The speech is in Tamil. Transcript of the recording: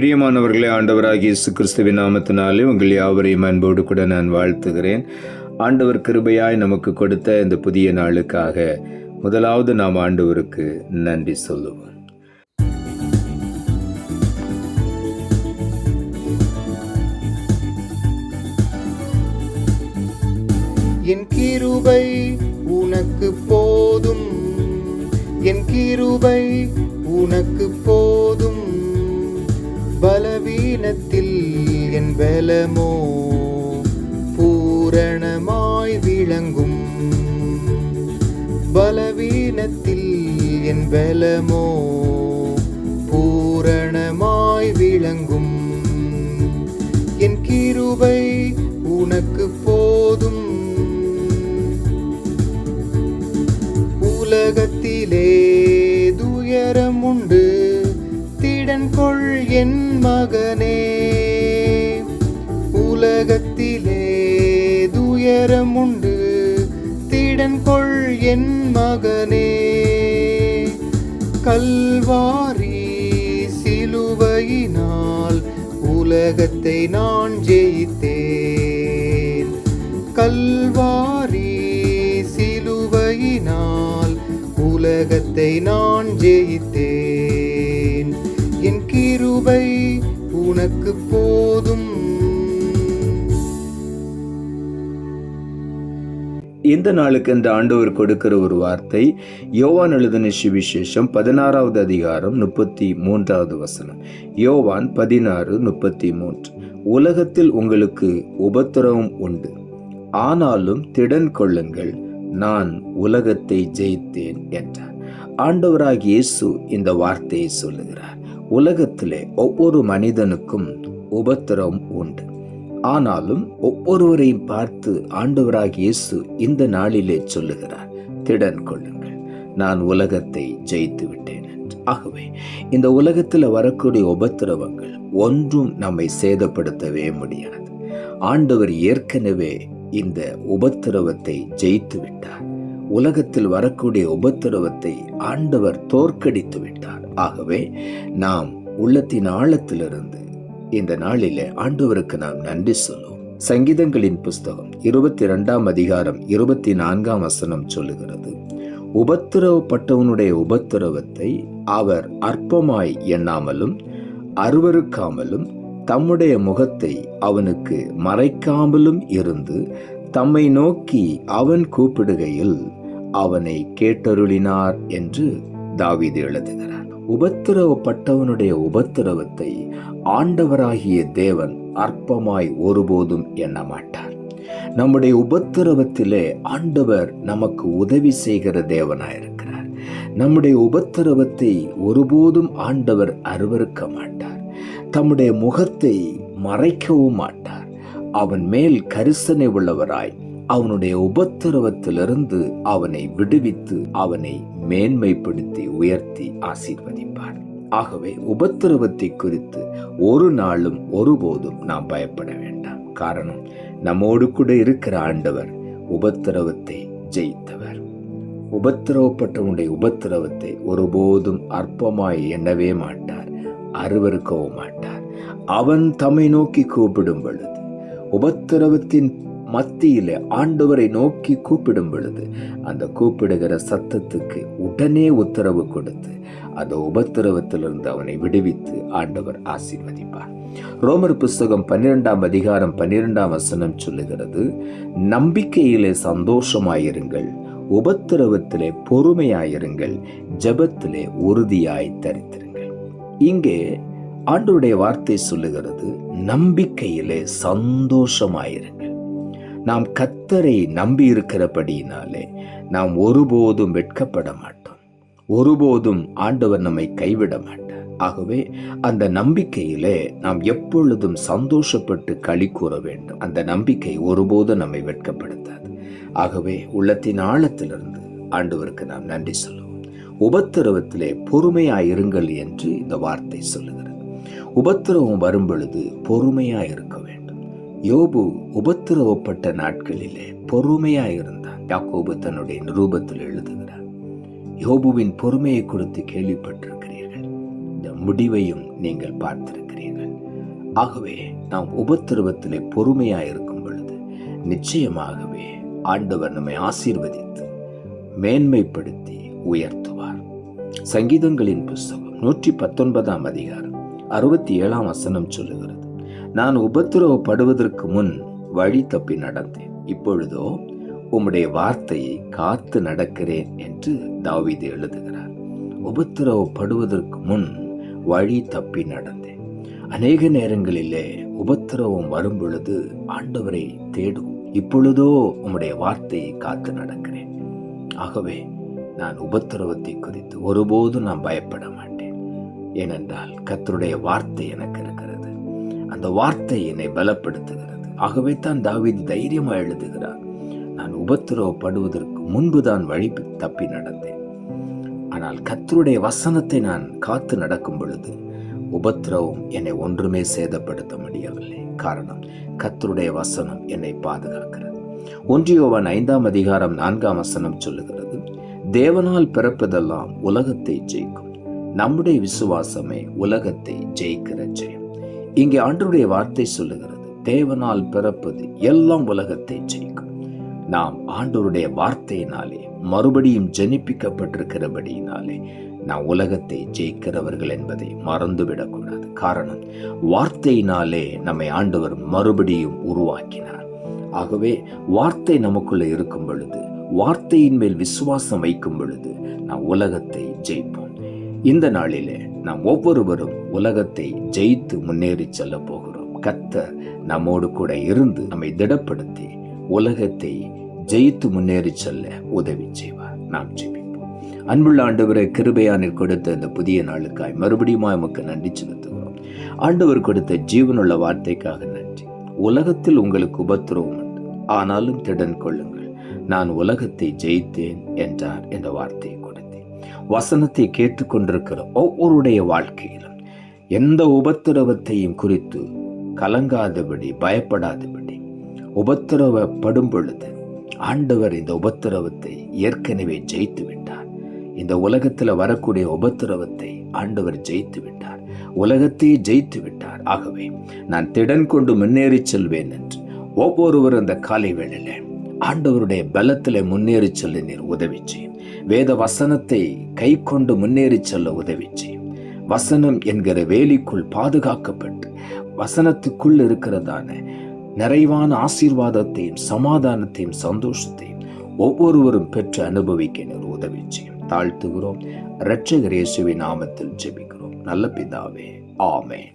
பிரியமானவர்களே, ஆண்டவராகிய இயேசு கிறிஸ்துவின் நாமத்தினாலே உங்கள் யாவரையும் அன்போடு கூட நான் வாழ்த்துகிறேன். ஆண்டவர் கிருபையாய் நமக்கு கொடுத்த இந்த புதிய நாளுக்காக முதலாவது நாம் ஆண்டவருக்கு நன்றி சொல்லுவோம். என் கிருபை உனக்கு போதும், என் கிருபை உனக்கு போதும். பலவீனத்தில் என் பலமோ பூரணமாய் விளங்கும். பலவீனத்தில் என் பலமோ பூரணமாய் விளங்கும். என் கிருபை உனக்கு போதும். உலகத்திலே துயரம் உண்டு, திடன் கொள் என் மகனே. உலகத்திலே துயரம் உண்டு, திடன் கொள் என் மகனே. கல்வாரி சிலுவையினால் உலகத்தை நான் ஜெயித்தேன். கல்வாரி சிலுவையினால் உலகத்தை நான் ஜெயித்தேன். என் கிருபை உனக்கு போதும். இந்த நாளுக்கு இந்த ஆண்டவர் கொடுக்கிற ஒரு வார்த்தை யோவான் எழுதின சுவிசேஷம் 16வது அதிகாரம் 33வது வசனம். யோவான் 16:33. உலகத்தில் உங்களுக்கு உபத்திரவம் உண்டு, ஆனாலும் திடன் கொள்ளுங்கள், நான் உலகத்தை ஜெயித்தேன் என்றார். ஆண்டவராகிய இயேசு இந்த வார்த்தையை சொல்லுகிறார். உலகத்திலே ஒவ்வொரு மனிதனுக்கும் உபத்திரவம் உண்டு, ஆனாலும் ஒவ்வொருவரையும் பார்த்து ஆண்டவராகிய இயேசு இந்த நாளிலே சொல்லுகிறார், திடன் கொள்ளுங்கள், நான் உலகத்தை ஜெயித்து விட்டேன் என்று. ஆகவே இந்த உலகத்தில் வரக்கூடிய உபத்திரவங்கள் ஒன்றும் நம்மை சேதப்படுத்தவே முடியாது. ஆண்டவர் ஏற்கனவே இந்த உபத்திரவத்தை ஜெயித்து விட்டார். உலகத்தில் வரக்கூடிய உபத்திரவத்தை ஆண்டவர் தோற்கடித்து விட்டார். ஆகவே நாம் உள்ளத்தின் ஆழத்திலிருந்து இந்த நாளிலே ஆண்டவருக்கு நாம் நன்றி சொல்லுவோம். சங்கீதங்களின் புஸ்தகம் 22ஆம் அதிகாரம் 24ஆம் வசனம் சொல்லுகிறது, உபத்திரவப்பட்டவனுடைய உபத்திரவத்தை அவர் அற்பமாய் எண்ணாமலும் அருவருக்காமலும் தம்முடைய முகத்தை அவனுக்கு மறைக்காமலும் இருந்து தம்மை நோக்கி அவன் கூப்பிடுகையில் அவனை கேட்டருளினார் என்று தாவீது எழுதுகிறார். உபத்திரவப்பட்டவனுடைய உபத்திரவத்தை ஆண்டவராகிய தேவன் அற்பமாய் ஒருபோதும் எண்ண மாட்டார். நம்முடைய உபத்திரவத்திலே ஆண்டவர் நமக்கு உதவி செய்கிற தேவனாயிருக்கிறார். நம்முடைய உபத்திரவத்தை ஒருபோதும் ஆண்டவர் அருவருக்க மாட்டார். தம்முடைய முகத்தை மறைக்கவும் மாட்டார். அவன் மேல் கரிசனை உள்ளவராய் அவனுடைய உபத்திரவத்திலிருந்து அவனை விடுவித்து அவனை மேன்மைப்படுத்தி உயர்த்தி ஆசீர்வதிப்பார். ஆகவே உபத்திரவத்தை குறித்து ஒரு நாளும் ஒருபோதும் நாம் பயப்பட வேண்டாம். காரணம், நம்மோடு கூட இருக்கிற ஆண்டவர் உபத்திரவத்தை ஜெயித்தவர். உபத்திரவப்பட்டவனுடைய உபத்திரவத்தை ஒருபோதும் அற்பமாய் எண்ணவே மாட்டார், அருவருக்கவும் மாட்டார். அவன் தம்மை நோக்கி கூப்பிடும் பொழுது, உபத்திரவத்தின் மத்தியிலே ஆண்டவரை நோக்கி கூப்பிடும் பொழுது அந்த கூப்பிடுகிற சத்தத்துக்கு உடனே உத்தரவு கொடுத்து அந்த உபத்திரவத்திலிருந்து அவனை விடுவித்து ஆண்டவர் ஆசீர்வதிப்பார். ரோமர் புஸ்தகம் 12ஆம் அதிகாரம் 12ஆம் வசனம் சொல்லுகிறது, நம்பிக்கையிலே சந்தோஷமாயிருங்கள், உபத்திரவத்திலே பொறுமையாயிருங்கள், ஜெபத்திலே உறுதியாய் தரித்திருங்கள். இங்கே ஆண்டவருடைய வார்த்தை சொல்லுகிறது, நம்பிக்கையிலே சந்தோஷமாயிருங்கள். நாம் கர்த்தரை நம்பி இருக்கிறபடியினாலே நாம் ஒருபோதும் வெட்கப்பட மாட்டோம். ஒருபோதும் ஆண்டவர் நம்மை கைவிட மாட்டார். ஆகவே அந்த நம்பிக்கையிலே நாம் எப்பொழுதும் சந்தோஷப்பட்டு களி கூற வேண்டும். அந்த நம்பிக்கை ஒருபோதும் நம்மை வெட்கப்படுத்தாது. ஆகவே உள்ளத்தின் ஆழத்திலிருந்து ஆண்டவருக்கு நாம் நன்றி சொல்லுவோம். உபத்திரவத்திலே பொறுமையாயிருங்கள் என்று இந்த வார்த்தை சொல்லுகிறது. உபத்திரவம் வரும் பொழுது பொறுமையாயிருக்க வேண்டும். யோபு உபத்திரவப்பட்ட நாட்களிலே பொறுமையாயிருந்தான். யாக்கோபு தன்னுடைய நிருபத்தில் எழுதுகிறார், யோபுவின் பொறுமையை குறித்து கேள்விப்பட்டிருக்கிறீர்கள், இந்த முடிவையும் நீங்கள் பார்த்திருக்கிறீர்கள். ஆகவே நாம் உபத்திரவத்திலே பொறுமையாய் இருக்கும் பொழுது நிச்சயமாகவே ஆண்டவர் நம்மை ஆசீர்வதித்து மேன்மைப்படுத்தி உயர்த்துவார். சங்கீதங்களின் புஸ்தகம் 119 அதிகாரம் 67 வசனம் சொல்லுகிறது, நான் உபத்திரவப்படுவதற்கு முன் வழி தப்பி நடந்தேன், இப்பொழுதோ உம்முடைய வார்த்தையை காத்து நடக்கிறேன் என்று தாவீது எழுதுகிறார். உபத்திரவப்படுவதற்கு முன் வழி தப்பி நடந்தேன். அநேக நேரங்களிலே உபத்திரவம் வரும் பொழுது ஆண்டவரை தேடும், இப்பொழுதோ உம்முடைய வார்த்தையை காத்து நடக்கிறேன். ஆகவே நான் உபத்திரவத்தை குறித்து ஒருபோதும் நான் பயப்பட மாட்டேன். ஏனென்றால் கர்த்தருடைய வார்த்தை எனக்கு இருக்கிறது, அந்த வார்த்தை என்னை பலப்படுத்துகிறது. ஆகவே தான் தாவீது தைரியமா எழுதுகிறார், நான் உபத்திரவப்படுவதற்கு முன்புதான் வழி தப்பி நடந்தேன். ஆனால் கர்த்தருடைய வசனத்தை நான் காத்து நடக்கும் பொழுது உபத்திரவம் என்னை ஒன்றுமே சேதப்படுத்த முடியவில்லை. காரணம், கர்த்தருடைய வசனம் என்னை பாதுகாக்கிறது. 1 யோவான் 5 அதிகாரம் 4 வசனம் சொல்லுகிறது, தேவனால் பிறப்பதெல்லாம் உலகத்தை ஜெயிக்கும், நம்முடைய விசுவாசமே உலகத்தை ஜெயிக்கிற ஜெயம். இங்கே ஆண்டவருடைய வார்த்தை சொல்லுகிறது, தேவனால் பிறப்பது எல்லாம் உலகத்தை ஜெயிக்கும். நாம் ஆண்டவருடைய வார்த்தையினாலே மறுபடியும் ஜனிப்பிக்கப்பட்டிருக்கிறபடியினாலே நாம் உலகத்தை ஜெயிக்கிறவர்கள் என்பதை மறந்துவிடக்கூடாது. காரணம், வார்த்தையினாலே நம்மை ஆண்டவர் மறுபடியும் உருவாக்கினார். ஆகவே வார்த்தை நமக்குள்ள இருக்கும் பொழுது, வார்த்தையின் மேல் விசுவாசம் வைக்கும் பொழுது நாம் உலகத்தை ஜெயிப்போம். இந்த நாளிலே நாம் ஒவ்வொருவரும் உலகத்தை ஜெயித்து முன்னேறி செல்ல போகிறோம். கர்த்தர் நம்மோடு கூட இருந்து நம்மை திடப்படுத்தி உலகத்தை ஜெயித்து முன்னேறி செல்ல உதவி செய்வார். நாம் ஜெபிப்போம். அன்புள்ள ஆண்டவரை, கிருபையானீர் கொடுத்த இந்த புதிய நாளுக்காய் மறுபடியும் உமக்கு நன்றி செலுத்துகிறோம். ஆண்டவர் கொடுத்த ஜீவனுள்ள வார்த்தைக்காக நன்றி. உலகத்தில் உங்களுக்கு உபத்திரவம் உண்டு, ஆனாலும் திடன் கொள்ளுங்கள், நான் உலகத்தை ஜெயித்தேன் என்றார் என்ற வார்த்தையை கொடுத்தேன். வசனத்தை கேட்டுக்கொண்டிருக்கிற ஒவ்வொருடைய வாழ்க்கையிலும் எந்த உபத்திரவத்தையும் குறித்து கலங்காதபடி, பயப்படாதபடி, உபத்திரவப்படும் பொழுது ஆண்டவர் இந்த உபத்திரவத்தை ஏற்கனவே ஜெயித்து விட்டார். இந்த உலகத்தில் வரக்கூடிய உபத்திரவத்தை ஆண்டவர் ஜெயித்து விட்டார், உலகத்தையே ஜெயித்து விட்டார். ஆகவே நான் திடன் கொண்டு முன்னேறி செல்வேன் என்று ஒவ்வொருவரும் இந்த காலை வேளையில ஆண்டவருடைய பலத்திலே முன்னேறி செல்ல நீர் உதவி செய்யும். வேத வசனத்தை கை கொண்டு முன்னேறி செல்ல உதவி செய்யும். வசனம் என்கிற வேலிக்குள் பாதுகாக்கப்பட்டு வசனத்துக்குள் இருக்கிறதான நிறைவான ஆசீர்வாதத்தையும் சமாதானத்தையும் சந்தோஷத்தையும் ஒவ்வொருவரும் பெற்று அனுபவிக்க நீர் உதவி செய்யும். தாழ்த்துகிறோம். இரட்சகர் இயேசுவின் நாமத்தில் ஜெபிக்கிறோம் நல்ல பிதாவே, ஆமென்.